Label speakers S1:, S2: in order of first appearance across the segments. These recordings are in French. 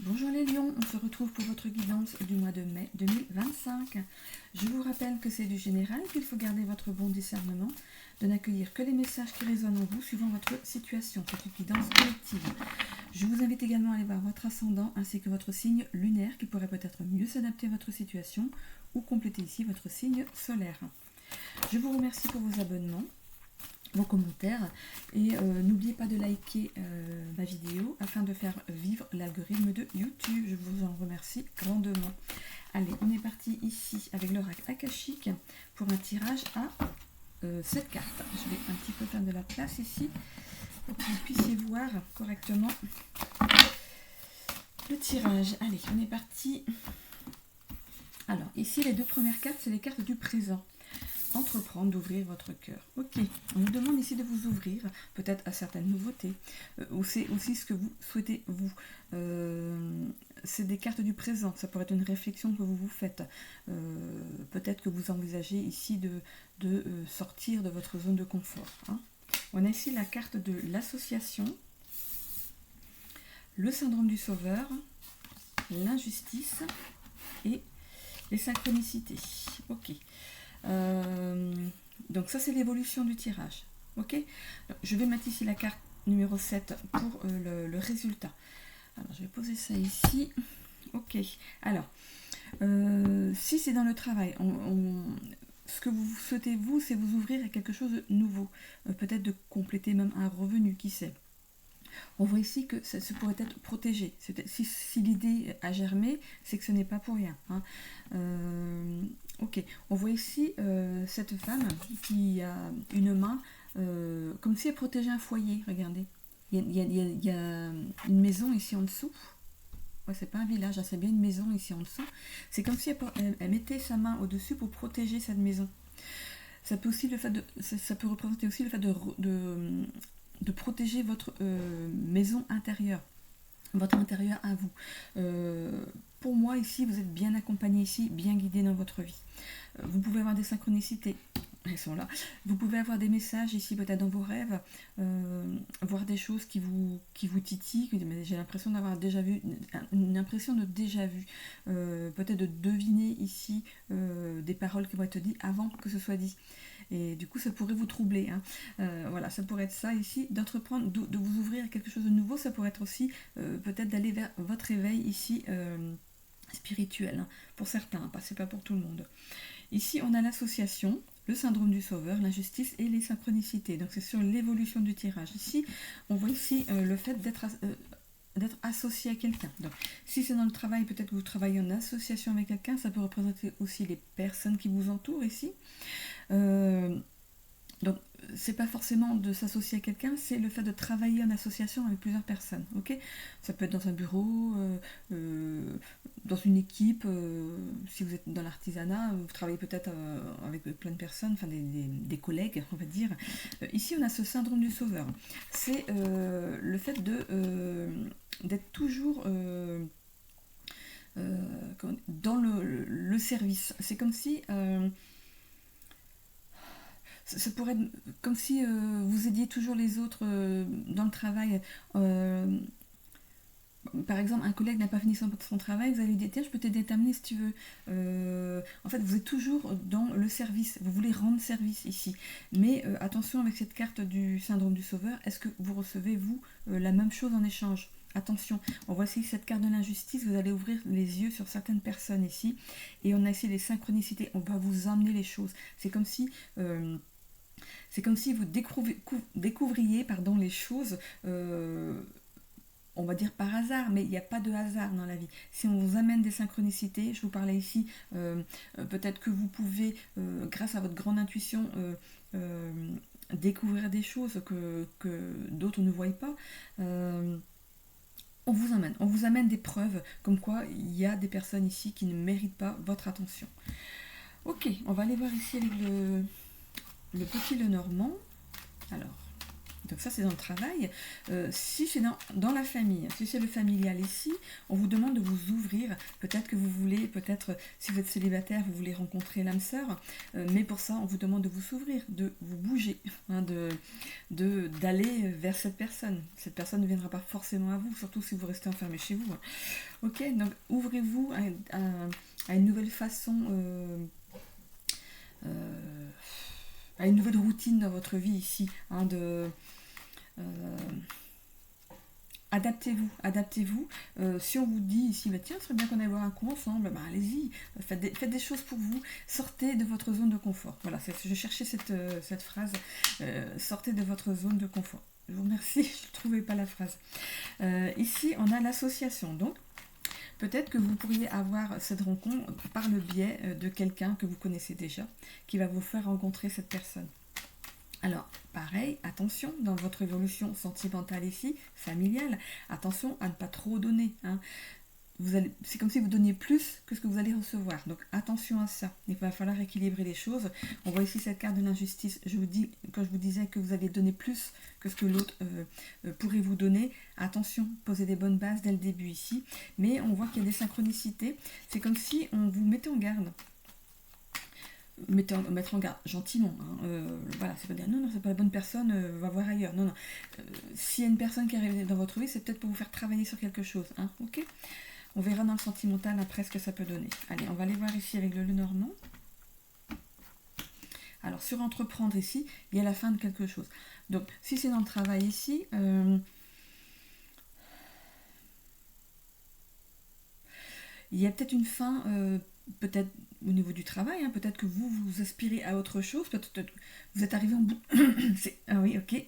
S1: Bonjour les lions, on se retrouve pour votre guidance du mois de mai 2025. Je vous rappelle que c'est du général, qu'il faut garder votre bon discernement, de n'accueillir que les messages qui résonnent en vous suivant votre situation. C'est une guidance collective. Je vous invite également à aller voir votre ascendant ainsi que votre signe lunaire qui pourrait peut-être mieux s'adapter à votre situation ou compléter ici votre signe solaire. Je vous remercie pour vos abonnements, vos commentaires et n'oubliez pas de liker ma vidéo afin de faire vivre l'algorithme de YouTube. Je vous en remercie grandement. Allez, on est parti ici avec l'oracle akashique pour un tirage à 7 cartes. Je vais un petit peu faire de la place ici pour que vous puissiez voir correctement le tirage. Allez, on est parti. Alors, ici, les deux premières cartes, c'est les cartes du présent. Entreprendre d'ouvrir votre cœur. Ok, on nous demande ici de vous ouvrir, peut-être à certaines nouveautés, ou c'est aussi ce que vous souhaitez vous. C'est des cartes du présent, ça pourrait être une réflexion que vous vous faites. Peut-être que vous envisagez ici de sortir de votre zone de confort. Hein. On a ici la carte de l'association, le syndrome du sauveur, l'injustice et les synchronicités. Ok. Donc ça c'est l'évolution du tirage. Ok, je vais mettre ici la carte numéro 7 pour le résultat. Alors je vais poser ça ici. Ok, alors si c'est dans le travail, ce que vous souhaitez vous, c'est vous ouvrir à quelque chose de nouveau, peut-être de compléter même un revenu, qui sait. On voit ici que ça pourrait être protégé. Si l'idée a germé, c'est que ce n'est pas pour rien. Hein. Ok, on voit ici cette femme qui a une main comme si elle protégeait un foyer. Regardez, il y a une maison ici en dessous. Ouais, c'est pas un village, hein, c'est bien une maison ici en dessous. C'est comme si elle mettait sa main au-dessus pour protéger cette maison. Ça peut aussi ça peut représenter aussi le fait de protéger votre maison intérieure, votre intérieur à vous. Pour moi, ici, vous êtes bien accompagné ici, bien guidé dans votre vie. Vous pouvez avoir des synchronicités, elles sont là. Vous pouvez avoir des messages ici, peut-être dans vos rêves, voir des choses qui vous titillent. J'ai l'impression d'avoir déjà vu, une impression de déjà vu. Peut-être de deviner ici des paroles qui vont être dites avant que ce soit dit. Et du coup, ça pourrait vous troubler. Hein. Voilà, ça pourrait être ça ici, d'entreprendre, de vous ouvrir à quelque chose de nouveau. Ça pourrait être aussi peut-être d'aller vers votre éveil ici spirituel, hein, pour certains, hein, c'est pas pour tout le monde. Ici, on a l'association, le syndrome du sauveur, l'injustice et les synchronicités. Donc, c'est sur l'évolution du tirage. Ici, on voit ici le fait d'être associé à quelqu'un. Donc, si c'est dans le travail, peut-être que vous travaillez en association avec quelqu'un, ça peut représenter aussi les personnes qui vous entourent ici. Donc, c'est pas forcément de s'associer à quelqu'un, c'est le fait de travailler en association avec plusieurs personnes. Ok, ça peut être dans un bureau, dans une équipe. Si vous êtes dans l'artisanat, vous travaillez peut-être avec plein de personnes, enfin des collègues, on va dire. Ici, on a ce syndrome du sauveur. C'est le fait d'être toujours dans le service. C'est comme si ça pourrait être comme si vous aidiez toujours les autres dans le travail. Par exemple, un collègue n'a pas fini son travail, vous allez lui dire tiens, je peux t'aider à t'amener si tu veux. En fait, vous êtes toujours dans le service, vous voulez rendre service ici. Mais attention avec cette carte du syndrome du sauveur, est-ce que vous recevez, vous, la même chose en échange? Attention, on voit ici cette carte de l'injustice, vous allez ouvrir les yeux sur certaines personnes ici. Et on a ici les synchronicités, on va vous emmener les choses. C'est comme si vous découvriez les choses, on va dire par hasard, mais il n'y a pas de hasard dans la vie. Si on vous amène des synchronicités, je vous parlais ici, peut-être que vous pouvez, grâce à votre grande intuition, découvrir des choses que d'autres ne voient pas. On vous amène des preuves comme quoi il y a des personnes ici qui ne méritent pas votre attention. Ok, on va aller voir ici avec le petit Lenormand. Alors, Donc ça, c'est dans le travail. Si c'est dans la famille, si c'est le familial ici, on vous demande de vous ouvrir. Peut-être que vous voulez, peut-être si vous êtes célibataire, vous voulez rencontrer l'âme sœur. Mais pour ça, on vous demande de vous s'ouvrir, de vous bouger, hein, d'aller vers cette personne. Cette personne ne viendra pas forcément à vous, surtout si vous restez enfermé chez vous. Hein. Ok, donc ouvrez-vous à une nouvelle façon... à une nouvelle routine dans votre vie ici, hein, adaptez-vous. Si on vous dit ici, bah, tiens, ce serait bien qu'on aille boire un coup ensemble, bah, allez-y, faites des choses pour vous, sortez de votre zone de confort. Voilà, je cherchais cette phrase, sortez de votre zone de confort. Je vous remercie, je ne trouvais pas la phrase. Ici, on a l'association, donc peut-être que vous pourriez avoir cette rencontre par le biais de quelqu'un que vous connaissez déjà, qui va vous faire rencontrer cette personne. Alors, pareil, attention, dans votre évolution sentimentale ici, familiale, attention à ne pas trop donner. Hein. C'est comme si vous donniez plus que ce que vous allez recevoir. Donc, attention à ça. Il va falloir équilibrer les choses. On voit ici cette carte de l'injustice. Quand je vous disais que vous allez donner plus que ce que l'autre pourrait vous donner, attention, posez des bonnes bases dès le début ici. Mais on voit qu'il y a des synchronicités. C'est comme si on vous mettait en garde. Mettre en garde gentiment, hein. Voilà, c'est pas dire non, c'est pas la bonne personne, va voir ailleurs. Non. S'il y a une personne qui arrive dans votre vie, c'est peut-être pour vous faire travailler sur quelque chose, hein, ok. On verra dans le sentimental après ce que ça peut donner. Allez, on va aller voir ici avec le Lenormand. Alors, sur entreprendre ici, il y a la fin de quelque chose. Donc, si c'est dans le travail ici, il y a peut-être une fin, peut-être au niveau du travail, hein, peut-être que vous aspirez à autre chose, peut-être que vous êtes arrivé au bout. Ah oui, ok.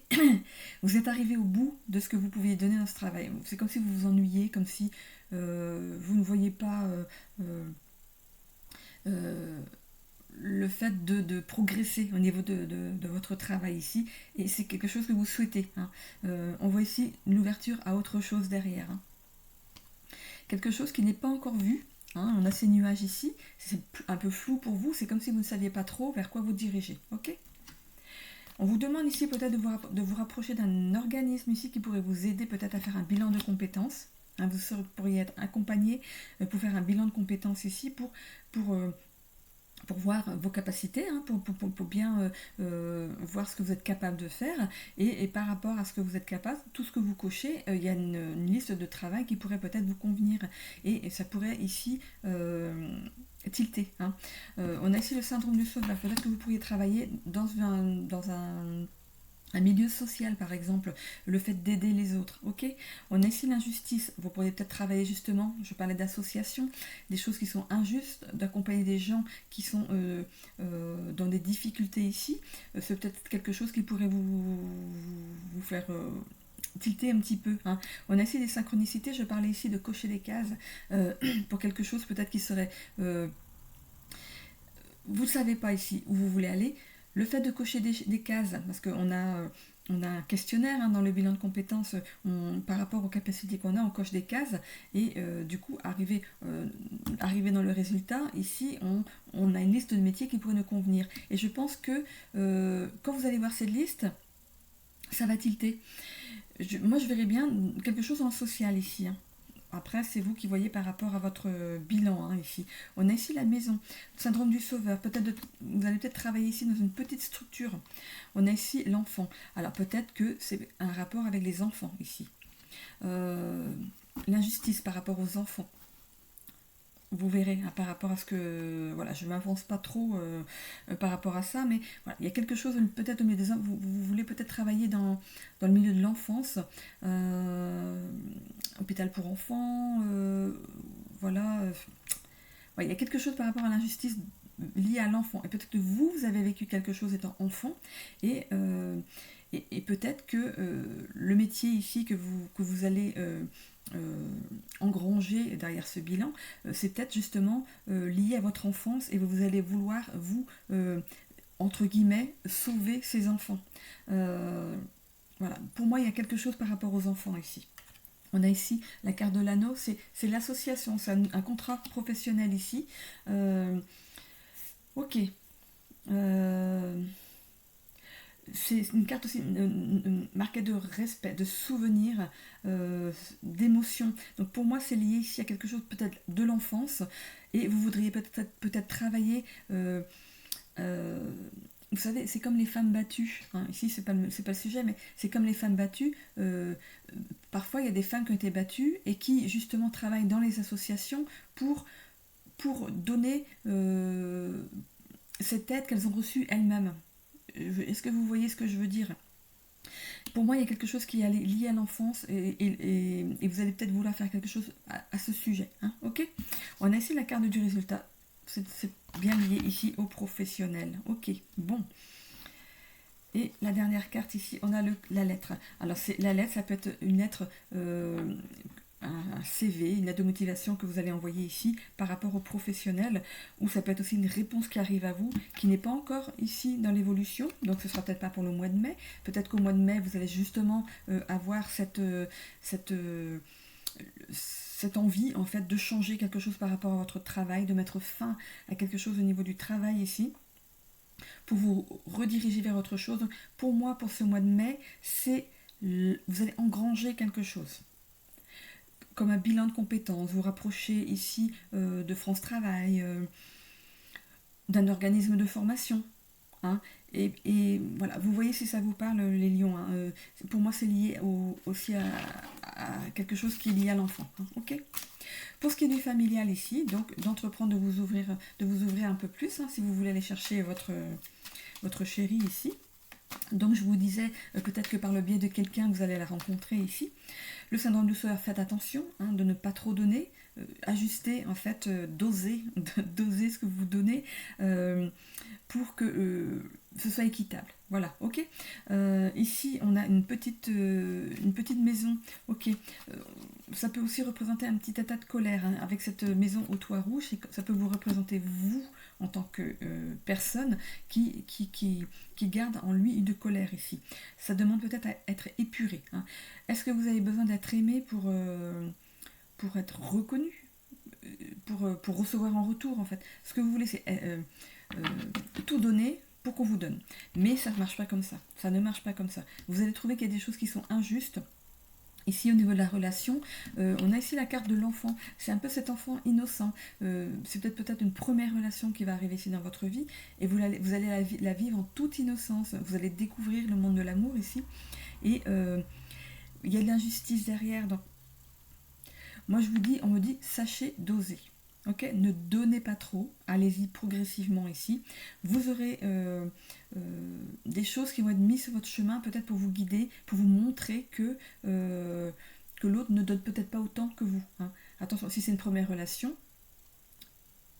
S1: Vous êtes arrivé au bout de ce que vous pouviez donner dans ce travail. C'est comme si vous vous ennuyiez, comme si vous ne voyez pas le fait de progresser au niveau de votre travail ici, et c'est quelque chose que vous souhaitez. Hein. On voit ici une ouverture à autre chose derrière. Hein. Quelque chose qui n'est pas encore vu. Hein, on a ces nuages ici, c'est un peu flou pour vous, c'est comme si vous ne saviez pas trop vers quoi vous dirigez. Ok. On vous demande ici peut-être de vous rapprocher d'un organisme ici qui pourrait vous aider peut-être à faire un bilan de compétences. Hein, vous pourriez être accompagné pour faire un bilan de compétences ici, pour voir vos capacités, hein, pour bien voir ce que vous êtes capable de faire, et par rapport à ce que vous êtes capable, tout ce que vous cochez, il y a une liste de travail qui pourrait peut-être vous convenir, et ça pourrait ici tilter. Hein. On a ici le syndrome du sauveur. Peut-être que vous pourriez travailler dans un milieu social, par exemple, le fait d'aider les autres, ok. On a ici l'injustice, vous pourriez peut-être travailler justement, je parlais d'association, des choses qui sont injustes, d'accompagner des gens qui sont dans des difficultés ici, c'est peut-être quelque chose qui pourrait vous faire tilter un petit peu. Hein. On a ici des synchronicités, je parlais ici de cocher des cases pour quelque chose peut-être qui serait... vous ne savez pas ici où vous voulez aller. Le fait de cocher des cases, parce qu'on a un questionnaire, hein, dans le bilan de compétences, par rapport aux capacités qu'on a, on coche des cases, et du coup, arriver dans le résultat, ici, on a une liste de métiers qui pourraient nous convenir. Et je pense que quand vous allez voir cette liste, ça va tilter. Moi, je verrais bien quelque chose en social ici. Hein. Après, c'est vous qui voyez par rapport à votre bilan, hein, ici. On a ici la maison, syndrome du sauveur. Vous allez peut-être travailler ici dans une petite structure. On a ici l'enfant. Alors peut-être que c'est un rapport avec les enfants ici. L'injustice par rapport aux enfants. Vous verrez, hein, par rapport à ce que... Voilà, je ne m'avance pas trop par rapport à ça, mais voilà, il y a quelque chose, peut-être au milieu des enfants, vous voulez peut-être travailler dans le milieu de l'enfance, hôpital pour enfants, voilà. Ouais, il y a quelque chose par rapport à l'injustice liée à l'enfant. Et peut-être que vous avez vécu quelque chose étant enfant, et peut-être que le métier ici que vous allez... engranger derrière ce bilan, c'est peut-être justement lié à votre enfance, et vous allez vouloir, vous, entre guillemets, sauver ces enfants. Voilà. Pour moi, il y a quelque chose par rapport aux enfants ici. On a ici la carte de l'anneau, c'est l'association, c'est un contrat professionnel ici. Ok. c'est une carte aussi marquée de respect, de souvenir, d'émotion. Donc pour moi, c'est lié ici à quelque chose peut-être de l'enfance et vous voudriez peut-être travailler. Euh, vous savez, c'est comme les femmes battues. Hein. Ici, c'est pas le sujet, mais c'est comme les femmes battues. Parfois, il y a des femmes qui ont été battues et qui justement travaillent dans les associations pour donner cette aide qu'elles ont reçue elles-mêmes. Est-ce que vous voyez ce que je veux dire? Pour moi, il y a quelque chose qui est lié à l'enfance et vous allez peut-être vouloir faire quelque chose à ce sujet. Hein, ok. On a ici la carte du résultat. C'est bien lié ici au professionnel. Ok, bon. Et la dernière carte ici, on a la lettre. Alors la lettre, ça peut être une lettre, un CV, une lettre de motivation que vous allez envoyer ici par rapport au professionnel, ou ça peut être aussi une réponse qui arrive à vous, qui n'est pas encore ici dans l'évolution, donc ce sera peut-être pas pour le mois de mai. Peut-être qu'au mois de mai, vous allez justement avoir cette envie en fait de changer quelque chose par rapport à votre travail, de mettre fin à quelque chose au niveau du travail ici, pour vous rediriger vers autre chose. Donc, pour moi, pour ce mois de mai, vous allez engranger quelque chose. Comme un bilan de compétences, vous rapprochez ici de France Travail, d'un organisme de formation. Hein, et voilà, vous voyez si ça vous parle, les lions. Hein, pour moi, c'est lié aussi à quelque chose qui est lié à l'enfant. Hein, ok. Pour ce qui est du familial ici, donc d'entreprendre de vous ouvrir un peu plus, hein, si vous voulez aller chercher votre chérie ici. Donc je vous disais, peut-être que par le biais de quelqu'un, vous allez la rencontrer ici. Le syndrome du sauveur, faites attention hein, de ne pas trop donner, ajuster en fait, doser ce que vous donnez pour que ce soit équitable. Voilà, ok. Ici, on a une petite maison, ok. Ça peut aussi représenter un petit état de colère hein, avec cette maison au toit rouge. Ça peut vous représenter vous en tant que personne qui garde en lui une colère ici. Ça demande peut-être à être épuré. Hein. Est-ce que vous avez besoin d'être aimé pour être reconnu, pour recevoir en retour en fait? Ce que vous voulez, c'est tout donner pour qu'on vous donne. Mais ça ne marche pas comme ça. Ça ne marche pas comme ça. Vous allez trouver qu'il y a des choses qui sont injustes. Ici, au niveau de la relation, on a ici la carte de l'enfant. C'est un peu cet enfant innocent. C'est peut-être une première relation qui va arriver ici dans votre vie. Et vous allez la vivre en toute innocence. Vous allez découvrir le monde de l'amour ici. Et il y a de l'injustice derrière. Donc, moi, on me dit, sachez doser. Ok, ne donnez pas trop, allez-y progressivement ici. Vous aurez des choses qui vont être mises sur votre chemin, peut-être pour vous guider, pour vous montrer que l'autre ne donne peut-être pas autant que vous. Hein. Attention, si c'est une première relation,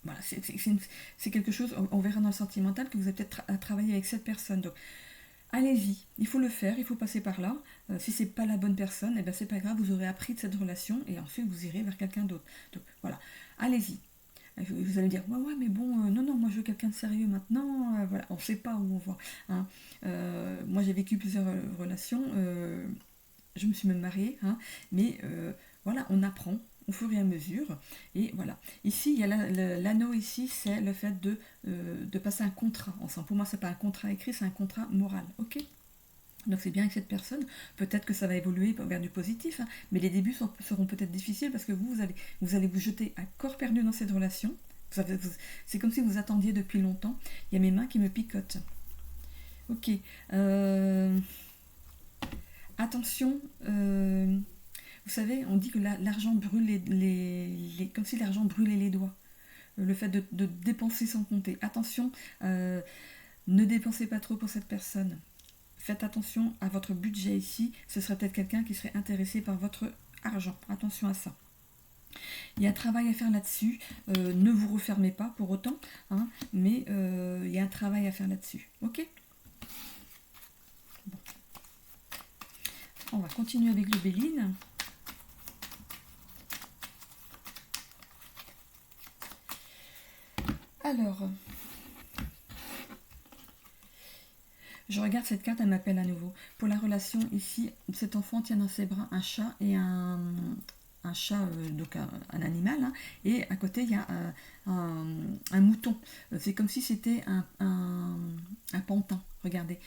S1: voilà, c'est quelque chose, on verra dans le sentimental, que vous avez peut-être à travailler avec cette personne. Donc, allez-y, il faut le faire, il faut passer par là. Si c'est pas la bonne personne, eh ben c'est pas grave, vous aurez appris de cette relation et ensuite vous irez vers quelqu'un d'autre. Donc voilà, allez-y. Vous allez me dire, ouais, mais bon, non, moi je veux quelqu'un de sérieux maintenant. Voilà, on ne sait pas où on va. Hein. Moi j'ai vécu plusieurs relations, je me suis même mariée, hein, mais voilà, on apprend au fur et à mesure. Et voilà. Ici, il y a l'anneau ici, c'est le fait de passer un contrat ensemble. Pour moi, c'est pas un contrat écrit, c'est un contrat moral. Ok. Donc c'est bien avec cette personne, peut-être que ça va évoluer vers du positif, hein, mais les débuts seront peut-être difficiles parce que vous allez vous jeter à corps perdu dans cette relation. C'est comme si vous attendiez depuis longtemps. Il y a mes mains qui me picotent. Ok. Attention, vous savez, on dit que l'argent brûle comme si l'argent brûlait les doigts. Le fait de dépenser sans compter. Attention, ne dépensez pas trop pour cette personne. Faites attention à votre budget ici. Ce serait peut-être quelqu'un qui serait intéressé par votre argent. Attention à ça. Il y a un travail à faire là-dessus. Ne vous refermez pas pour autant, hein, mais il y a un travail à faire là-dessus. Ok. Bon. On va continuer avec le Béline. Alors, je regarde cette carte, elle m'appelle à nouveau. Pour la relation, ici, cet enfant tient dans ses bras un chat et un un chat, donc un animal, hein, et à côté il y a un mouton. C'est comme si c'était un pantin. Regardez.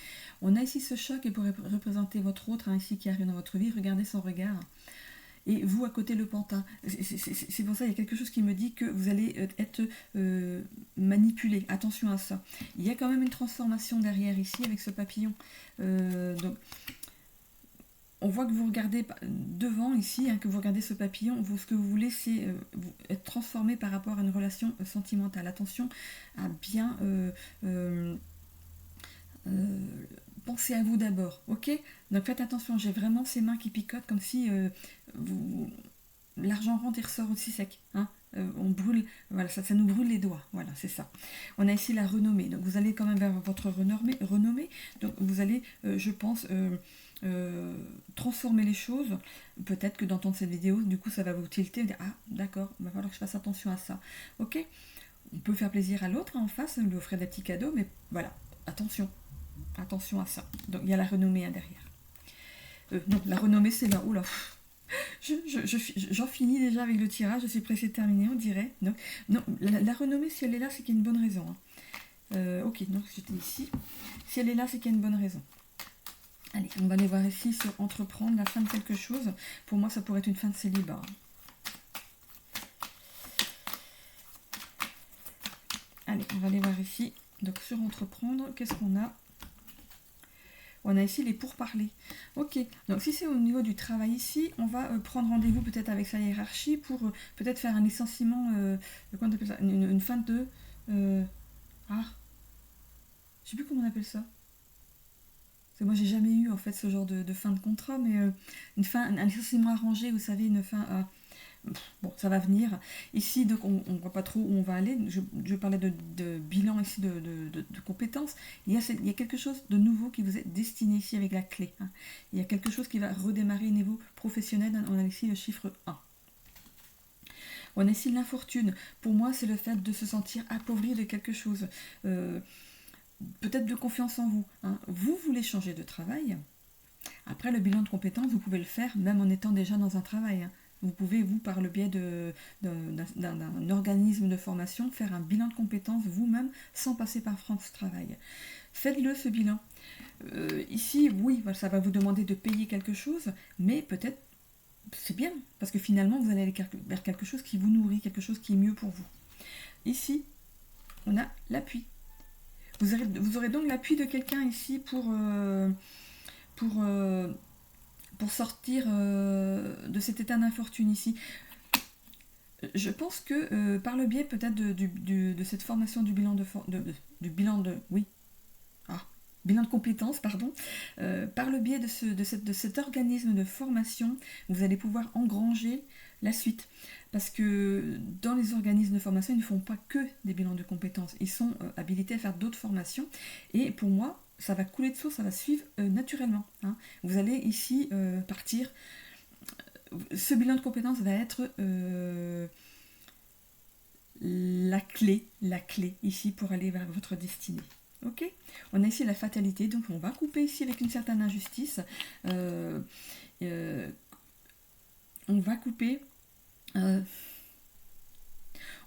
S1: On a ici ce chat qui pourrait représenter votre autre, hein, ici qui arrive dans votre vie. Regardez son regard. Et vous à côté le pantin. C'est pour ça qu'il y a quelque chose qui me dit que vous allez être manipulé. Attention à ça. Il y a quand même une transformation derrière ici avec ce papillon. Donc on voit que vous regardez devant ici, hein, que vous regardez ce papillon, ce que vous voulez c'est être transformé par rapport à une relation sentimentale. Attention à bien pensez à vous d'abord, ok? Donc faites attention, j'ai vraiment ces mains qui picotent comme si l'argent rentre et ressort aussi sec. Hein? On brûle, voilà, ça nous brûle les doigts, voilà, c'est ça. On a ici la renommée, donc vous allez quand même vers votre renommée, donc vous allez, je pense, transformer les choses. Peut-être que d'entendre cette vidéo, du coup, ça va vous tilter, vous dire, ah, d'accord, il va falloir que je fasse attention à ça, ok? On peut faire plaisir à l'autre, hein, en face, lui offrir des petits cadeaux, mais voilà, attention à ça. Donc il y a la renommée, hein, derrière. Non, la renommée c'est là. Oula, j'en finis déjà avec le tirage, je suis pressée de terminer, on dirait. Donc, non, la renommée, si elle est là, c'est qu'il y a une bonne raison. Hein. Ok, donc j'étais ici. Si elle est là, c'est qu'il y a une bonne raison. Allez, on va aller voir ici sur entreprendre, la fin de quelque chose. Pour moi, ça pourrait être une fin de célibat. Allez, on va aller voir ici. Donc sur entreprendre, qu'est-ce qu'on a? On a ici les pourparlers. Ok, donc si c'est au niveau du travail ici, on va prendre rendez-vous peut-être avec sa hiérarchie pour peut-être faire un licenciement, comment on appelle ça, une fin de... je sais plus comment on appelle ça. Parce que moi j'ai jamais eu en fait ce genre de fin de contrat, mais un licenciement arrangé, vous savez, une fin... bon, ça va venir. Ici, donc, on ne voit pas trop où on va aller. Je parlais de bilan ici, de compétences. Il y a quelque chose de nouveau qui vous est destiné ici avec la clé. Hein. Il y a quelque chose qui va redémarrer au niveau professionnel. On a ici le chiffre 1. On a ici l'infortune. Pour moi, c'est le fait de se sentir appauvri de quelque chose. Peut-être de confiance en vous. Hein. Vous voulez changer de travail. Après, le bilan de compétences, vous pouvez le faire même en étant déjà dans un travail. Hein. Vous pouvez, vous, par le biais d'un organisme de formation, faire un bilan de compétences vous-même sans passer par France Travail. Faites-le, ce bilan. Ici, oui, ça va vous demander de payer quelque chose, mais peut-être, c'est bien, parce que finalement, vous allez aller vers quelque chose qui vous nourrit, quelque chose qui est mieux pour vous. Ici, on a l'appui. Vous aurez donc l'appui de quelqu'un ici pour sortir de cet état d'infortune ici. Je pense que par le biais peut-être de cette formation du bilan bilan de compétences, pardon, par le biais de cet organisme de formation, vous allez pouvoir engranger la suite. Parce que dans les organismes de formation, ils ne font pas que des bilans de compétences. Ils sont habilités à faire d'autres formations. Et pour moi, ça va couler de source, ça va suivre naturellement. Hein. Vous allez ici partir. Ce bilan de compétences va être la clé ici pour aller vers votre destinée. Ok, on a ici la fatalité, donc on va couper ici avec une certaine injustice. On va couper.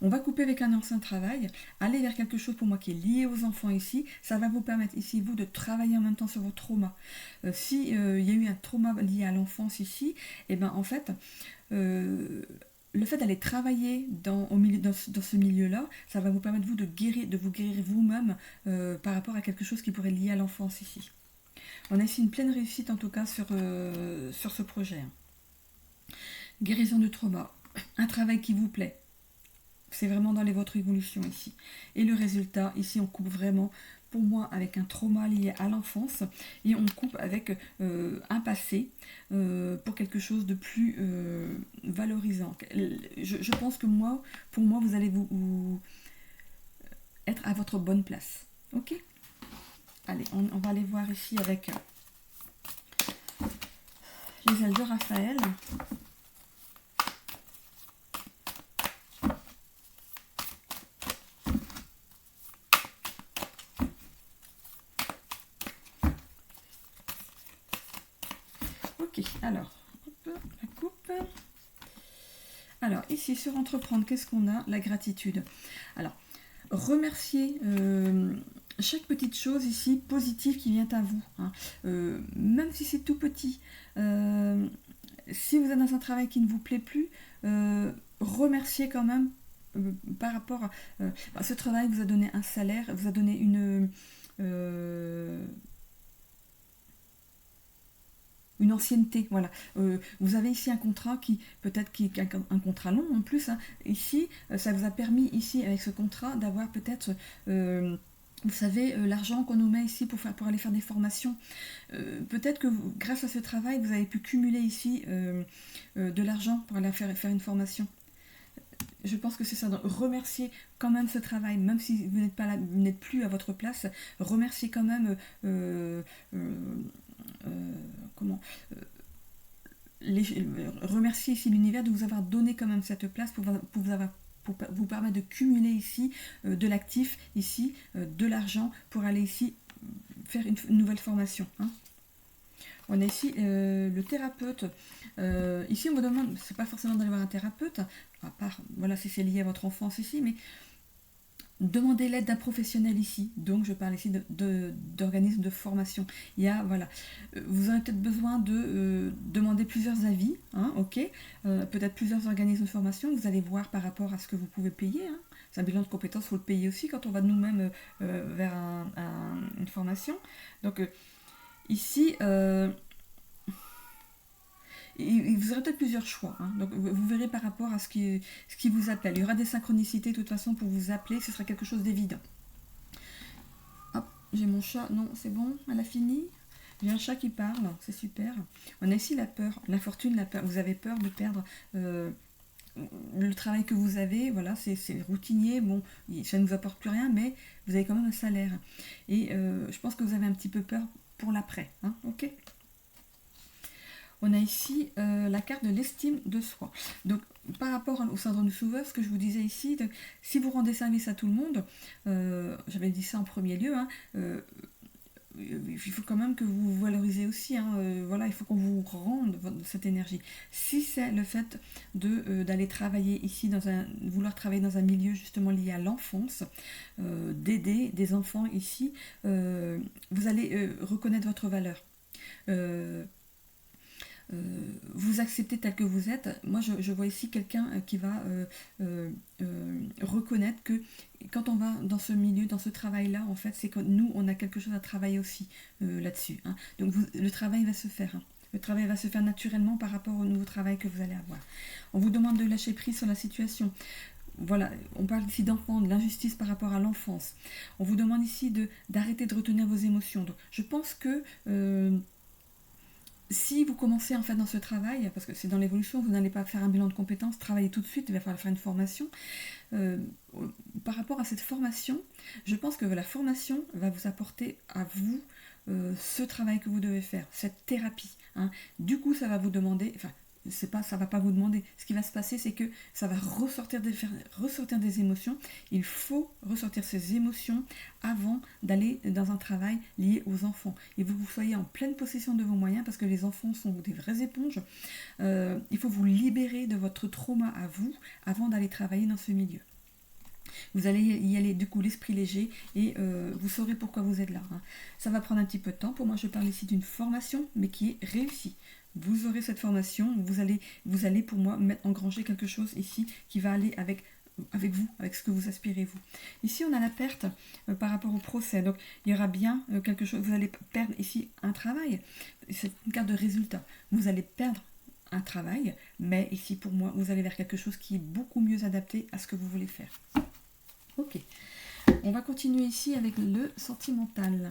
S1: On va couper avec un ancien travail, aller vers quelque chose pour moi qui est lié aux enfants ici. Ça va vous permettre ici, vous, de travailler en même temps sur vos traumas. Si il y a eu un trauma lié à l'enfance ici, et ben en fait, le fait d'aller travailler dans ce milieu-là, ça va vous permettre, vous, de vous guérir vous-même par rapport à quelque chose qui pourrait lier à l'enfance ici. On a ici une pleine réussite, en tout cas, sur ce projet. Guérison de trauma, un travail qui vous plaît. C'est vraiment dans votre évolution ici. Et le résultat, ici, on coupe vraiment, pour moi, avec un trauma lié à l'enfance. Et on coupe avec un passé pour quelque chose de plus valorisant. Je pense que pour moi, vous allez vous être à votre bonne place. Ok ? Allez, on va aller voir ici avec les ailes de Raphaël. Ok, alors, hop, la coupe. Alors, ici, sur entreprendre, qu'est-ce qu'on a? La gratitude. Alors, remercier chaque petite chose ici positive qui vient à vous, hein. Même si c'est tout petit. Si vous êtes dans un travail qui ne vous plaît plus, remerciez quand même par rapport à ce travail vous a donné un salaire, vous a donné une ancienneté, voilà. Vous avez ici un contrat qui, peut-être qui est un contrat long en plus, hein. Ici, ça vous a permis, ici, avec ce contrat, d'avoir peut-être, vous savez, l'argent qu'on nous met ici pour aller faire des formations. Peut-être que grâce à ce travail, vous avez pu cumuler ici de l'argent pour aller faire une formation. Je pense que c'est ça. Donc, remerciez quand même ce travail, même si vous n'êtes pas là, vous n'êtes plus à votre place. Remerciez quand même comment remercier ici l'univers de vous avoir donné quand même cette place pour vous permettre de cumuler ici de l'actif, ici de l'argent pour aller ici faire une nouvelle formation, hein. On a ici le thérapeute. Ici, on me demande, c'est pas forcément d'aller voir un thérapeute, à part, voilà, si c'est lié à votre enfance ici, mais demandez l'aide d'un professionnel ici. Donc, je parle ici d'organismes de formation. Il y a, voilà, vous aurez peut-être besoin de demander plusieurs avis, hein, ok, peut-être plusieurs organismes de formation. Vous allez voir par rapport à ce que vous pouvez payer, hein. C'est un bilan de compétences, il faut le payer aussi quand on va nous-mêmes vers une formation. Donc, ici, et vous aurez peut-être plusieurs choix, hein. Donc vous verrez par rapport à ce qui vous appelle. Il y aura des synchronicités de toute façon pour vous appeler, ce sera quelque chose d'évident. Hop, j'ai mon chat, non c'est bon, elle a fini. J'ai un chat qui parle, c'est super. On a ici la peur, l'infortune, la peur. Vous avez peur de perdre le travail que vous avez, voilà, c'est routinier, bon, ça ne vous apporte plus rien, mais vous avez quand même un salaire. Et je pense que vous avez un petit peu peur pour l'après, hein, ok. On a ici la carte de l'estime de soi. Donc, par rapport au syndrome du sauveur, ce que je vous disais ici, donc, si vous rendez service à tout le monde, j'avais dit ça en premier lieu, hein, il faut quand même que vous vous valorisez aussi, hein, voilà, il faut qu'on vous rende cette énergie. Si c'est le fait d'aller travailler ici, vouloir travailler dans un milieu justement lié à l'enfance, d'aider des enfants ici, vous allez reconnaître votre valeur. Vous acceptez tel que vous êtes. Moi, je vois ici quelqu'un qui va reconnaître que quand on va dans ce milieu, dans ce travail-là, en fait, c'est que nous, on a quelque chose à travailler aussi là-dessus, hein. Donc, le travail va se faire, hein. Le travail va se faire naturellement par rapport au nouveau travail que vous allez avoir. On vous demande de lâcher prise sur la situation. Voilà, on parle ici d'enfants, de l'injustice par rapport à l'enfance. On vous demande ici d'arrêter de retenir vos émotions. Donc, je pense que si vous commencez en fait dans ce travail, parce que c'est dans l'évolution, vous n'allez pas faire un bilan de compétences, travailler tout de suite, il va falloir faire une formation. Par rapport à cette formation, je pense que la formation va vous apporter à vous ce travail que vous devez faire, cette thérapie, hein. Du coup, ça va vous demander, enfin, ça va pas vous demander. Ce qui va se passer, c'est que ça va faire ressortir des émotions. Il faut ressortir ces émotions avant d'aller dans un travail lié aux enfants. Et vous soyez en pleine possession de vos moyens parce que les enfants sont des vraies éponges. Il faut vous libérer de votre trauma à vous avant d'aller travailler dans ce milieu. Vous allez y aller du coup l'esprit léger et vous saurez pourquoi vous êtes là, hein. Ça va prendre un petit peu de temps. Pour moi, je parle ici d'une formation, mais qui est réussie. Vous aurez cette formation, vous allez pour moi engranger quelque chose ici qui va aller avec vous, avec ce que vous aspirez vous. Ici, on a la perte par rapport au procès. Donc, il y aura bien quelque chose. Vous allez perdre ici un travail. C'est une carte de résultat. Vous allez perdre un travail, mais ici, pour moi, vous allez vers quelque chose qui est beaucoup mieux adapté à ce que vous voulez faire. Ok. On va continuer ici avec le sentimental.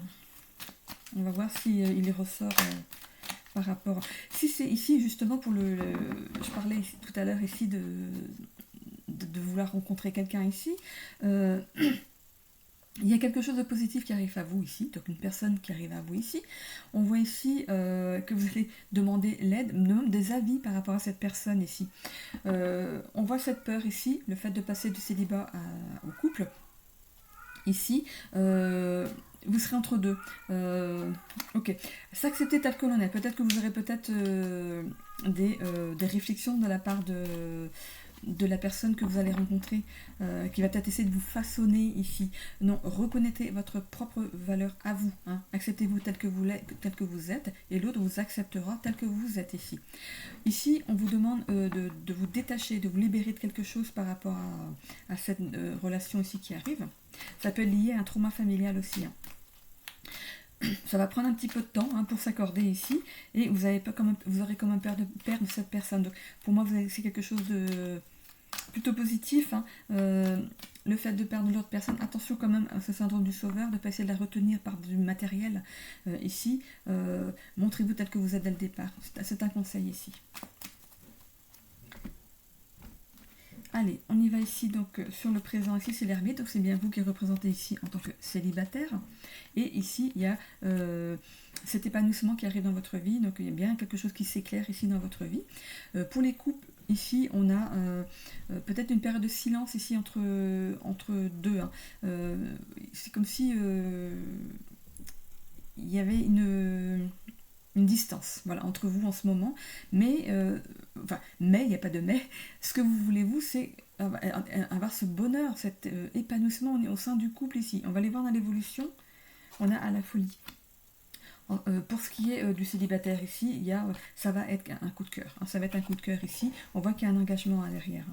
S1: On va voir s'il ressort par rapport... Si c'est ici, justement, je parlais tout à l'heure ici de vouloir rencontrer quelqu'un ici. Il y a quelque chose de positif qui arrive à vous ici, donc une personne qui arrive à vous ici. On voit ici que vous allez demander l'aide, des avis par rapport à cette personne ici. On voit cette peur ici, le fait de passer du célibat au couple. Ici, vous serez entre deux. Ok. S'accepter tel que l'on est. Peut-être que vous aurez des réflexions de la part de la personne que vous allez rencontrer, qui va peut-être essayer de vous façonner ici. Non, reconnaissez votre propre valeur à vous. Hein. Acceptez-vous tel que vous êtes, et l'autre vous acceptera tel que vous êtes ici. Ici, on vous demande de vous détacher, de vous libérer de quelque chose par rapport à cette relation ici qui arrive. Ça peut être lié à un trauma familial aussi. Hein. Ça va prendre un petit peu de temps pour s'accorder ici, et vous aurez quand même peur de perdre cette personne. Donc pour moi, c'est quelque chose de plutôt positif. Le fait de perdre l'autre personne, attention quand même à ce syndrome du sauveur, de ne pas essayer de la retenir par du matériel ici. Montrez-vous tel que vous êtes dès le départ. C'est un conseil ici. Allez, on y va ici, donc sur le présent, ici c'est l'ermite, donc c'est bien vous qui représentez ici en tant que célibataire. Et ici, il y a cet épanouissement qui arrive dans votre vie, donc il y a bien quelque chose qui s'éclaire ici dans votre vie. Pour les couples, ici, on a peut-être une période de silence ici entre deux. Hein. C'est comme si il y avait une distance, voilà, entre vous en ce moment, mais il n'y a pas de mais, ce que vous voulez vous, c'est avoir ce bonheur, cet épanouissement au sein du couple ici. On va aller voir dans l'évolution, on a à la folie. Pour ce qui est du célibataire ici, ça va être un coup de cœur, hein, ça va être un coup de cœur ici, on voit qu'il y a un engagement à l'arrière.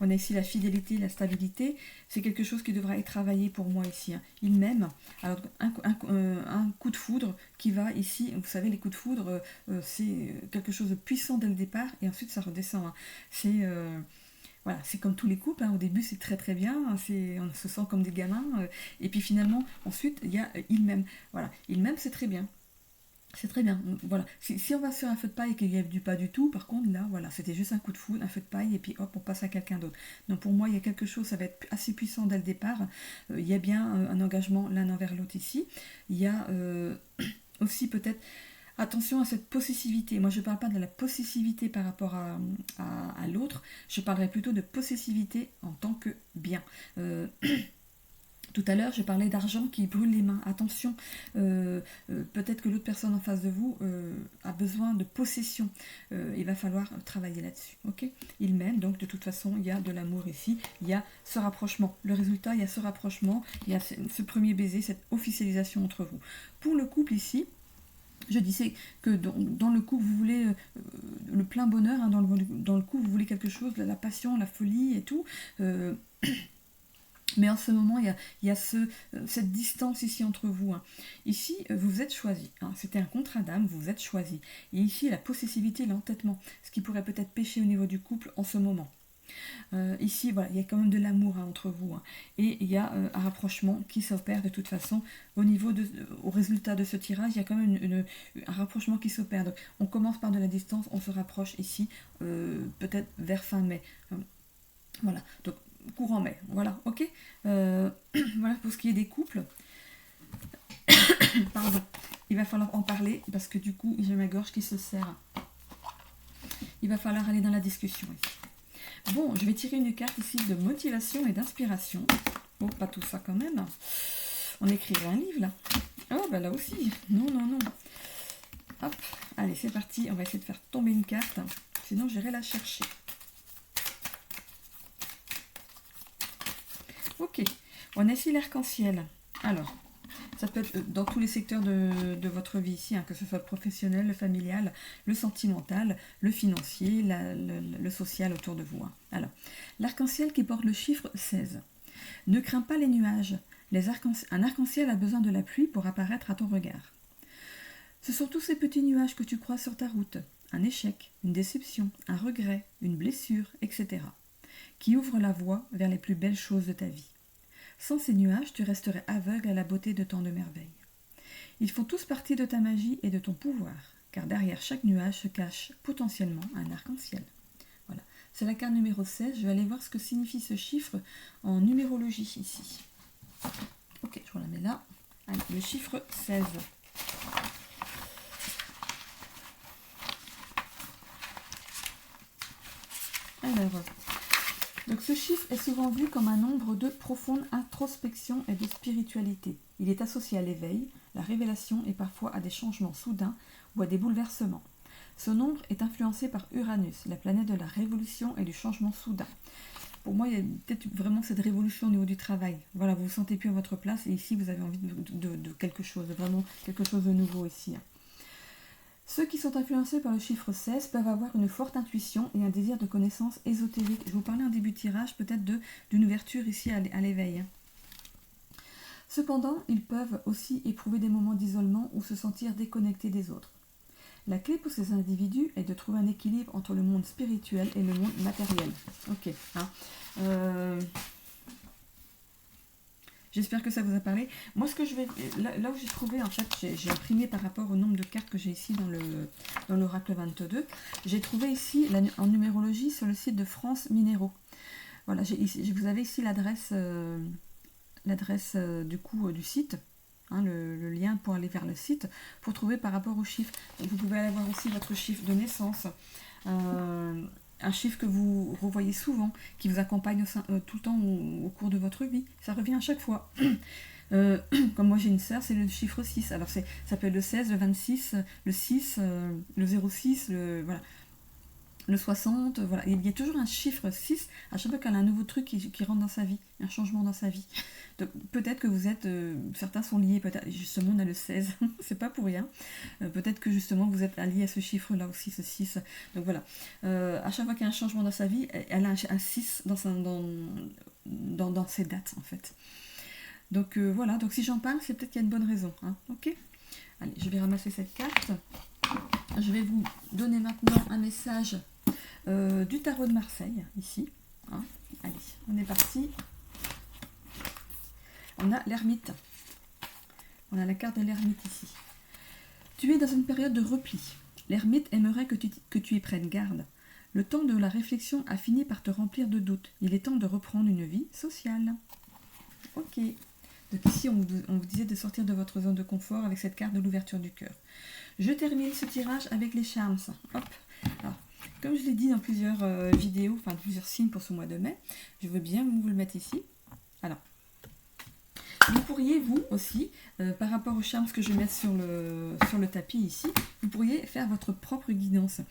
S1: On a ici la fidélité, la stabilité. C'est quelque chose qui devra être travaillé pour moi ici. Hein. Il m'aime. Alors, un coup de foudre qui va ici. Vous savez, les coups de foudre, c'est quelque chose de puissant dès le départ. Et ensuite, ça redescend. Hein. Voilà, c'est comme tous les couples. Hein. Au début, c'est très très bien. Hein. On se sent comme des gamins. Et puis finalement, ensuite, il y a il m'aime. Voilà, il m'aime, c'est très bien. C'est très bien, voilà. Si on va sur un feu de paille et qu'il n'y a du pas du tout, par contre, là, voilà, c'était juste un coup de foudre, un feu de paille, et puis hop, on passe à quelqu'un d'autre. Donc pour moi, il y a quelque chose, ça va être assez puissant dès le départ. Il y a bien un engagement l'un envers l'autre ici. Il y a aussi peut-être, attention à cette possessivité. Moi, je ne parle pas de la possessivité par rapport à l'autre, je parlerai plutôt de possessivité en tant que bien. Tout à l'heure, je parlais d'argent qui brûle les mains. Attention, peut-être que l'autre personne en face de vous a besoin de possession. Il va falloir travailler là-dessus. Okay, il m'aime, donc de toute façon, il y a de l'amour ici. Il y a ce rapprochement. Le résultat, il y a ce rapprochement. Il y a ce premier baiser, cette officialisation entre vous. Pour le couple ici, je disais que dans le couple, vous voulez le plein bonheur. Hein, dans le couple, vous voulez quelque chose, la passion, la folie et tout. Mais en ce moment, il y a cette distance ici entre vous. Hein. Ici, vous vous êtes choisi. Hein. C'était un contrat d'âme, vous vous êtes choisi. Et ici, la possessivité, l'entêtement, ce qui pourrait peut-être pécher au niveau du couple en ce moment. Ici, voilà, il y a quand même de l'amour entre vous. Hein. Et il y a un rapprochement qui s'opère de toute façon. Au résultat de ce tirage, il y a quand même un rapprochement qui s'opère. Donc, on commence par de la distance, on se rapproche ici, peut-être vers fin mai. Voilà, donc courant mai, voilà, ok. Voilà pour ce qui est des couples. Pardon, il va falloir en parler parce que du coup j'ai ma gorge qui se serre. Il va falloir aller dans la discussion ici. Bon, je vais tirer une carte ici de motivation et d'inspiration. Bon, pas tout ça quand même. On écrirait un livre là. Oh, bah là aussi. Non. Hop, allez, c'est parti. On va essayer de faire tomber une carte. Sinon, j'irai la chercher. Ok, on a ici l'arc-en-ciel. Alors, ça peut être dans tous les secteurs de votre vie ici, hein, que ce soit le professionnel, le familial, le sentimental, le financier, le social autour de vous. Hein. Alors, l'arc-en-ciel qui porte le chiffre 16. Ne crains pas les nuages. Un arc-en-ciel a besoin de la pluie pour apparaître à ton regard. Ce sont tous ces petits nuages que tu croises sur ta route. Un échec, une déception, un regret, une blessure, etc. qui ouvrent la voie vers les plus belles choses de ta vie. Sans ces nuages, tu resterais aveugle à la beauté de tant de merveilles. Ils font tous partie de ta magie et de ton pouvoir, car derrière chaque nuage se cache potentiellement un arc-en-ciel. Voilà, c'est la carte numéro 16. Je vais aller voir ce que signifie ce chiffre en numérologie ici. Ok, je vous la mets là. Allez, le chiffre 16. Alors, donc ce chiffre est souvent vu comme un nombre de profonde introspection et de spiritualité. Il est associé à l'éveil, la révélation et parfois à des changements soudains ou à des bouleversements. Son ombre est influencée par Uranus, la planète de la révolution et du changement soudain. Pour moi, il y a peut-être vraiment cette révolution au niveau du travail. Voilà, vous vous sentez plus à votre place et ici, vous avez envie de quelque chose, vraiment quelque chose de nouveau ici. Ceux qui sont influencés par le chiffre 16 peuvent avoir une forte intuition et un désir de connaissance ésotérique. Je vous parlais en début de tirage peut-être d'une ouverture ici à l'éveil. Cependant, ils peuvent aussi éprouver des moments d'isolement ou se sentir déconnectés des autres. La clé pour ces individus est de trouver un équilibre entre le monde spirituel et le monde matériel. Ok. J'espère que ça vous a parlé. Moi, ce que je vais... Là où j'ai trouvé, en fait, j'ai imprimé par rapport au nombre de cartes que j'ai ici dans l'Oracle 22. J'ai trouvé ici, en numérologie, sur le site de France Minéraux. Voilà, vous avez ici l'adresse du site. Le lien pour aller vers le site, pour trouver par rapport aux chiffres. Vous pouvez aller voir aussi votre chiffre de naissance, un chiffre que vous revoyez souvent, qui vous accompagne tout le temps au cours de votre vie. Ça revient à chaque fois. Comme moi j'ai une sœur, c'est le chiffre 6. Alors ça peut être le 16, le 26, le 6, le 06, voilà. Le 60, voilà. Il y a toujours un chiffre 6 à chaque fois qu'elle a un nouveau truc qui rentre dans sa vie, un changement dans sa vie. Donc peut-être que vous êtes, certains sont liés, peut-être justement on a le 16, c'est pas pour rien. Peut-être que justement vous êtes lié à ce chiffre-là aussi, ce 6. Donc voilà, à chaque fois qu'il y a un changement dans sa vie, elle a un 6 dans ses dates en fait. Donc voilà, donc si j'en parle, c'est peut-être qu'il y a une bonne raison. Ok. Allez, je vais ramasser cette carte. Je vais vous donner maintenant un message du tarot de Marseille, ici. Allez, on est parti. On a l'ermite. On a la carte de l'ermite ici. Tu es dans une période de repli. L'ermite aimerait que tu y prennes garde. Le temps de la réflexion a fini par te remplir de doutes. Il est temps de reprendre une vie sociale. Ok. Donc ici, on vous disait de sortir de votre zone de confort avec cette carte de l'ouverture du cœur. Je termine ce tirage avec les charms. Hop. Alors, comme je l'ai dit dans plusieurs vidéos, enfin plusieurs signes pour ce mois de mai, je veux bien vous le mettre ici. Alors, vous pourriez, vous aussi, par rapport aux charms que je vais mettre sur le tapis ici, vous pourriez faire votre propre guidance.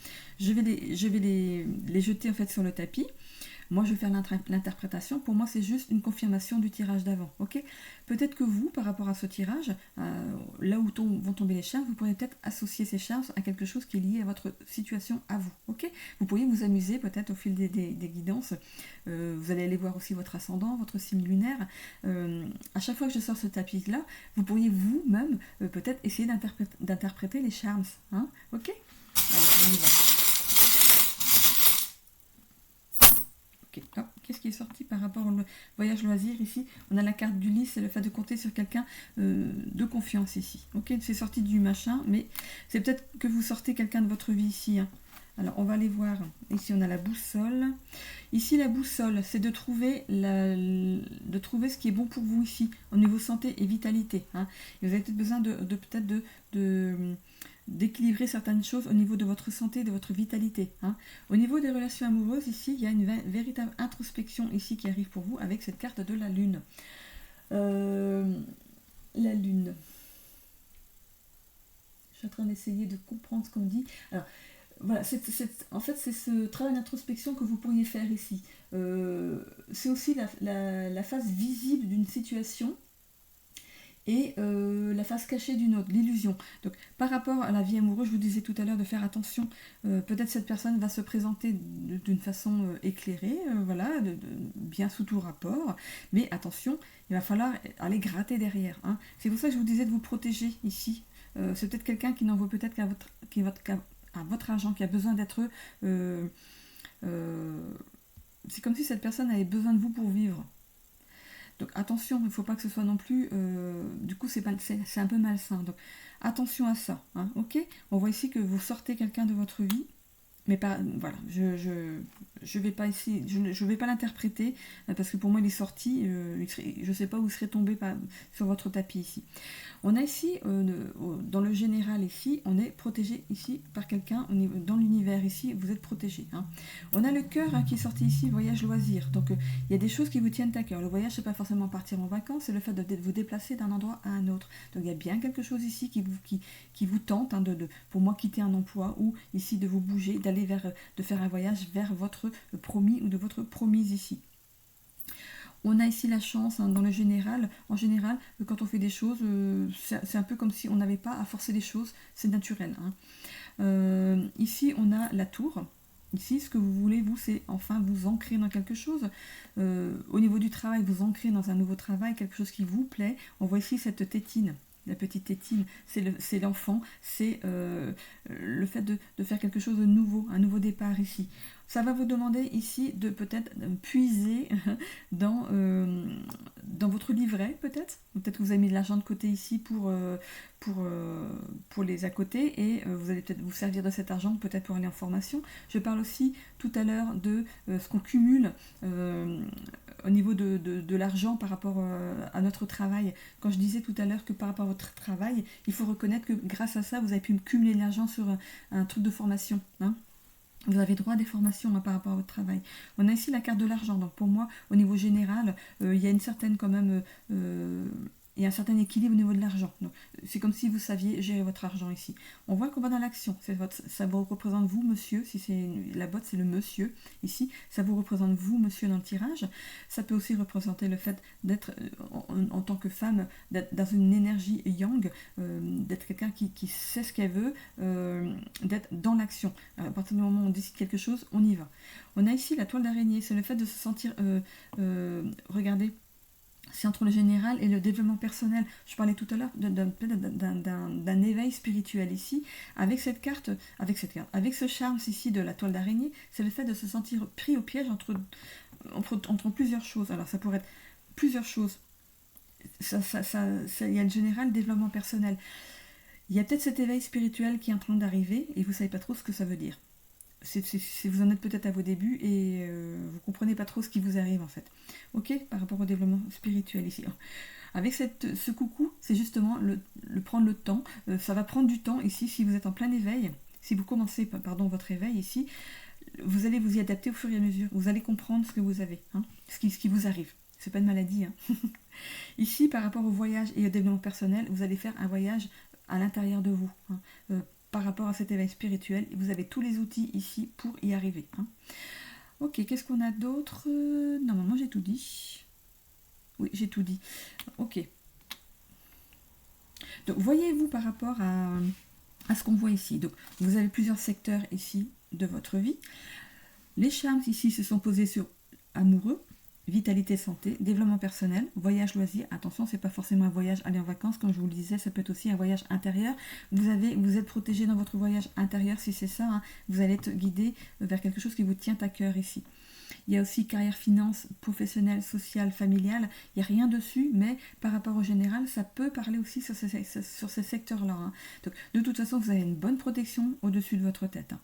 S1: Je vais les jeter en fait sur le tapis. Moi, je vais faire l'interprétation. Pour moi, c'est juste une confirmation du tirage d'avant. Ok. Peut-être que vous, par rapport à ce tirage, là où vont tomber les charms, vous pourrez peut-être associer ces charms à quelque chose qui est lié à votre situation à vous. Ok. Vous pourriez vous amuser peut-être au fil des guidances. Vous allez aller voir aussi votre ascendant, votre signe lunaire. À chaque fois que je sors ce tapis-là, vous pourriez vous-même peut-être essayer d'interpréter les charms. Ok. Allez, on y va. Qu'est-ce qui est sorti par rapport au voyage loisir ici? On a la carte du lit, c'est le fait de compter sur quelqu'un de confiance ici. Ok, c'est sorti du machin, mais c'est peut-être que vous sortez quelqu'un de votre vie ici. Alors, on va aller voir. Ici, on a la boussole. Ici, la boussole, c'est de trouver ce qui est bon pour vous ici, au niveau santé et vitalité. Et vous avez peut-être besoin d'équilibrer certaines choses au niveau de votre santé, de votre vitalité. Au niveau des relations amoureuses, ici, il y a une véritable introspection ici qui arrive pour vous avec cette carte de la lune. La lune. Je suis en train d'essayer de comprendre ce qu'on dit. Alors, voilà, en fait, c'est ce travail d'introspection que vous pourriez faire ici. C'est aussi la face visible d'une situation et la face cachée d'une autre, l'illusion. Donc, par rapport à la vie amoureuse, je vous disais tout à l'heure de faire attention. Peut-être cette personne va se présenter d'une façon éclairée, voilà, bien sous tout rapport. Mais attention, il va falloir aller gratter derrière. C'est pour ça que je vous disais de vous protéger ici. C'est peut-être quelqu'un qui n'en vaut peut-être qu'à votre argent, qui a besoin d'être... c'est comme si cette personne avait besoin de vous pour vivre. Donc attention, il ne faut pas que ce soit non plus... du coup, c'est un peu malsain. Donc attention à ça. Ok. On voit ici que vous sortez quelqu'un de votre vie. voilà, je vais pas ici, je vais pas l'interpréter parce que pour moi il est sorti, je sais pas où il serait tombé sur votre tapis ici. On a ici, dans le général ici, on est protégé ici par quelqu'un, dans l'univers ici, vous êtes protégé. Hein. On a le cœur qui est sorti ici, voyage loisir. Donc il y a des choses qui vous tiennent à cœur. Le voyage, c'est pas forcément partir en vacances, c'est le fait de vous déplacer d'un endroit à un autre. Donc il y a bien quelque chose ici qui vous tente, hein, pour moi, quitter un emploi ou ici de vous bouger, de faire un voyage vers votre promis ou de votre promise ici. On a ici la chance, hein, dans le général. En général, quand on fait des choses, c'est un peu comme si on n'avait pas à forcer les choses, c'est naturel. Hein. Ici, on a la tour. Ici, ce que vous voulez, vous, c'est enfin vous ancrer dans quelque chose. Au niveau du travail, vous ancrer dans un nouveau travail, quelque chose qui vous plaît. On voit ici cette tétine. La petite tétine, c'est l'enfant, c'est le fait de faire quelque chose de nouveau, un nouveau départ ici. Ça va vous demander ici de peut-être puiser dans votre livret, peut-être. Peut-être que vous avez mis de l'argent de côté ici pour les à côté et vous allez peut-être vous servir de cet argent peut-être pour aller en formation. Je parle aussi tout à l'heure de ce qu'on cumule au niveau de l'argent par rapport à notre travail. Quand je disais tout à l'heure que par rapport à votre travail, il faut reconnaître que grâce à ça, vous avez pu cumuler de l'argent sur un truc de formation. Hein. Vous avez droit à des formations, hein, par rapport à votre travail. On a ici la carte de l'argent. Donc pour moi, au niveau général, il y a une certaine quand même... il y a un certain équilibre au niveau de l'argent. C'est comme si vous saviez gérer votre argent ici. On voit qu'on va dans l'action. Ça vous représente vous, monsieur. Si c'est la botte, c'est le monsieur. Ici, ça vous représente vous, monsieur, dans le tirage. Ça peut aussi représenter le fait d'être, en tant que femme, d'être dans une énergie yang, d'être quelqu'un qui sait ce qu'elle veut, d'être dans l'action. À partir du moment où on décide quelque chose, on y va. On a ici la toile d'araignée. C'est le fait de se sentir... regardez, c'est entre le général et le développement personnel. Je parlais tout à l'heure d'un éveil spirituel ici. Avec ce charme ici de la toile d'araignée, c'est le fait de se sentir pris au piège entre plusieurs choses. Alors ça pourrait être plusieurs choses. Il y a le général, le développement personnel. Il y a peut-être cet éveil spirituel qui est en train d'arriver et vous ne savez pas trop ce que ça veut dire. Vous en êtes peut-être à vos débuts et vous comprenez pas trop ce qui vous arrive en fait. Ok, par rapport au développement spirituel ici. Avec ce coucou, c'est justement le prendre le temps. Ça va prendre du temps ici si vous êtes en plein éveil. Si vous commencez votre éveil ici, vous allez vous y adapter au fur et à mesure. Vous allez comprendre ce que vous avez, hein, ce qui vous arrive. C'est pas une maladie. Hein. Ici, par rapport au voyage et au développement personnel, vous allez faire un voyage à l'intérieur de vous. Hein. Par rapport à cet éveil spirituel, vous avez tous les outils ici pour y arriver. Hein. Ok, qu'est-ce qu'on a d'autre? Normalement, j'ai tout dit. Oui, j'ai tout dit. Ok. Donc, voyez-vous par rapport à ce qu'on voit ici. Donc, vous avez plusieurs secteurs ici de votre vie. Les charmes ici se sont posés sur amoureux, vitalité, santé, développement personnel, voyage, loisir. Attention, c'est pas forcément un voyage aller en vacances, comme je vous le disais, ça peut être aussi un voyage intérieur. Vous êtes protégé dans votre voyage intérieur, si c'est ça. Hein, vous allez être guidé vers quelque chose qui vous tient à cœur ici. Il y a aussi carrière, finance, professionnelle, sociale, familiale. Il n'y a rien dessus, mais par rapport au général, ça peut parler aussi sur ces secteurs-là. Hein. Donc, de toute façon, vous avez une bonne protection au-dessus de votre tête. Hein.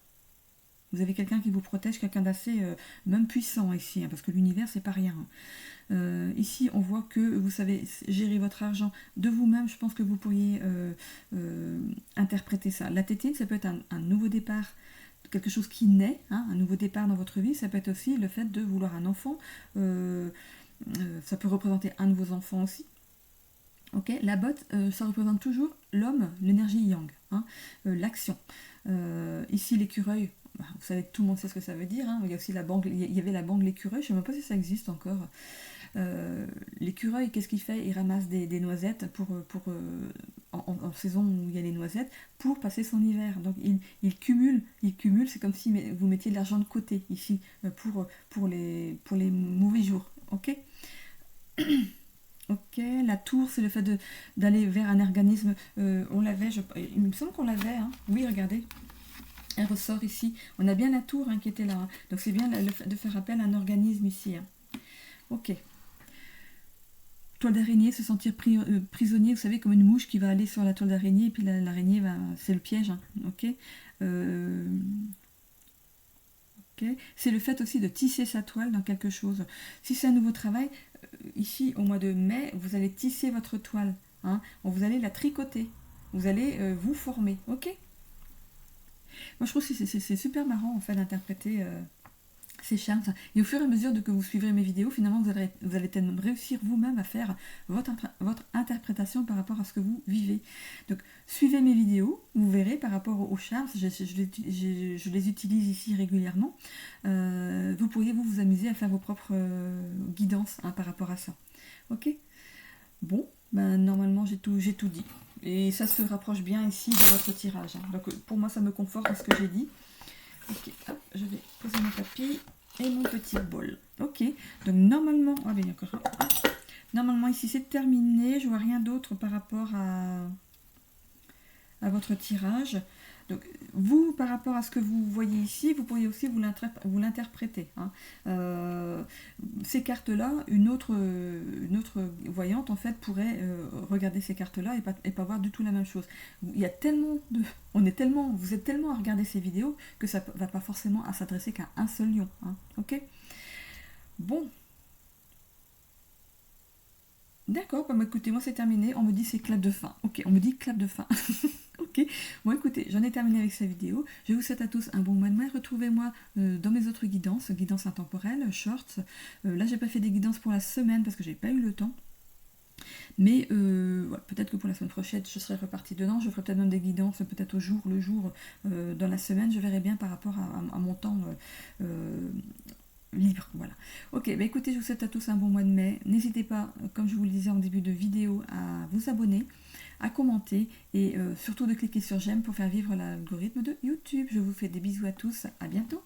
S1: Vous avez quelqu'un qui vous protège, quelqu'un d'assez même puissant ici, hein, parce que l'univers, c'est pas rien. Ici, on voit que vous savez gérer votre argent de vous-même. Je pense que vous pourriez interpréter ça. La tétine, ça peut être un nouveau départ, quelque chose qui naît, hein, un nouveau départ dans votre vie. Ça peut être aussi le fait de vouloir un enfant. Ça peut représenter un de vos enfants aussi. Okay, la botte, ça représente toujours l'homme, l'énergie yang, hein, l'action. Ici, l'écureuil, vous savez, tout le monde sait ce que ça veut dire. Hein. Il y a aussi il y avait la banque l'écureuil, je ne sais même pas si ça existe encore. L'écureuil, qu'est-ce qu'il fait? Il ramasse des noisettes en saison où il y a les noisettes pour passer son hiver. Donc il cumule, c'est comme si vous mettiez de l'argent de côté ici pour les mauvais jours. Ok. Ok, la tour, c'est le fait d'aller vers un organisme. On l'avait, il me semble qu'on l'avait. Hein. Oui, regardez. Elle ressort ici. On a bien la tour, hein, qui était là. Hein. Donc c'est bien le fait de faire appel à un organisme ici. Hein. Ok. Toile d'araignée, se sentir prisonnier, vous savez, comme une mouche qui va aller sur la toile d'araignée, et puis l'araignée, c'est le piège. Hein. Ok. Okay, c'est le fait aussi de tisser sa toile dans quelque chose. Si c'est un nouveau travail, ici au mois de mai, vous allez tisser votre toile. Hein, vous allez la tricoter. Vous allez vous former. Ok. Moi je trouve que c'est super marrant en fait d'interpréter ces charmes. Et au fur et à mesure que vous suivrez mes vidéos, finalement vous allez réussir vous-même à faire votre interprétation par rapport à ce que vous vivez. Donc suivez mes vidéos, vous verrez par rapport aux charmes, je les utilise ici régulièrement. Vous pourriez vous amuser à faire vos propres guidances hein, par rapport à ça. Ok. Bon, ben, normalement j'ai tout dit. Et ça se rapproche bien ici de votre tirage. Hein. Donc pour moi ça me conforte à ce que j'ai dit. Ok, hop, je vais poser mon tapis et mon petit bol. Ok, donc normalement, ah bien encore. Normalement ici c'est terminé. Je vois rien d'autre par rapport à votre tirage. Donc vous, par rapport à ce que vous voyez ici, vous pourriez aussi vous l'interpréter. Hein. Ces cartes-là, une autre voyante en fait pourrait regarder ces cartes-là et pas voir du tout la même chose. Il y a tellement de, vous êtes tellement à regarder ces vidéos que ça va pas forcément à s'adresser qu'à un seul lion. Hein. Ok. Bon. D'accord, bah écoutez, moi c'est terminé. On me dit c'est clap de fin. Ok, on me dit clap de fin. Ok, bon écoutez, j'en ai terminé avec cette vidéo. Je vous souhaite à tous un bon mois de mai. Retrouvez-moi dans mes autres guidances intemporelles, shorts. Là, j'ai pas fait des guidances pour la semaine parce que j'ai pas eu le temps. Mais voilà, peut-être que pour la semaine prochaine, je serai repartie dedans. Je ferai peut-être même des guidances, peut-être le jour, dans la semaine. Je verrai bien par rapport à mon temps libre. Voilà. Ok, bah écoutez, je vous souhaite à tous un bon mois de mai. N'hésitez pas, comme je vous le disais en début de vidéo, à vous abonner, à commenter et surtout de cliquer sur j'aime pour faire vivre l'algorithme de YouTube. Je vous fais des bisous à tous, à bientôt.